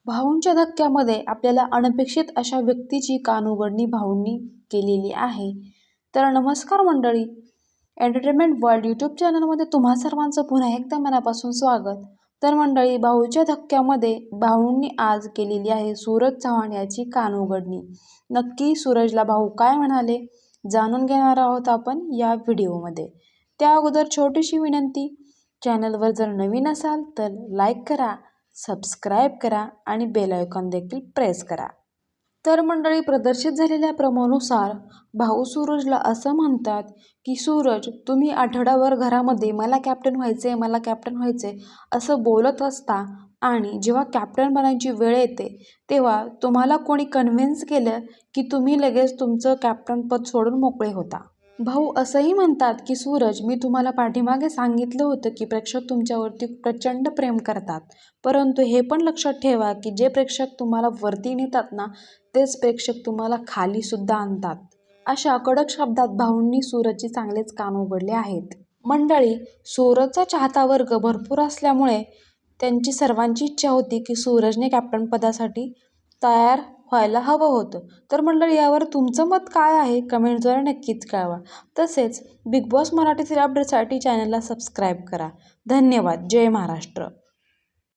भाऊंच्या धक्क्यामध्ये आपल्याला अनपेक्षित अशा व्यक्तीची कानउघडणी भाऊंनी केलेली आहे. तर नमस्कार मंडळी, एंटरटेनमेंट वर्ल्ड यूट्यूब चॅनलमध्ये तुम्हा सर्वांचं पुन्हा एकदा मनापासून स्वागत. तर मंडळी, भाऊच्या धक्क्यामध्ये भाऊंनी आज केलेली आहे सूरज चव्हाण याची कानउघडणी. नक्की सूरजला भाऊ काय म्हणाले जाणून घेणार आहोत आपण या व्हिडिओमध्ये. त्या अगोदर छोटीशी विनंती, चॅनलवर जर नवीन असाल तर लाईक करा, सबस्क्राईब करा आणि बेल आयकॉन देखील प्रेस करा. तर मंडळी, प्रदर्शित झालेल्या प्रोमोनुसार भाऊ सूरजला असं म्हणतात की सूरज, तुम्ही आठवड्याभर घरामध्ये मला कॅप्टन व्हायचे असं बोलत असता आणि जेव्हा कॅप्टन बनायची वेळ येते तेव्हा तुम्हाला कोणी कन्व्हिन्स केलं की तुम्ही लगेच तुमचं कॅप्टन पद सोडून मोकळे होता. भाऊ असंही म्हणतात की सूरज, मी तुम्हाला पाठीमागे सांगितलं होतं की प्रेक्षक तुमच्यावरती प्रचंड प्रेम करतात, परंतु हे पण लक्षात ठेवा की जे प्रेक्षक तुम्हाला वरती नेतात ना, तेच प्रेक्षक तुम्हाला खाली सुद्धा आणतात. अशा कडक शब्दात भाऊंनी सूरजची चांगलेच कान उघडले आहेत. मंडळी, सूरजचा चाहता वर्ग भरपूर असल्यामुळे त्यांची सर्वांची इच्छा होती की सूरजने कॅप्टन पदासाठी तयार व्हायला हवं होतं. तर मंडळी, यावर तुमचं मत काय आहे कमेंटद्वारे नक्कीच कळवा. तसेच बिग बॉस मराठीतील अपडेटसाठी चॅनलला सबस्क्राईब करा. धन्यवाद. जय महाराष्ट्र.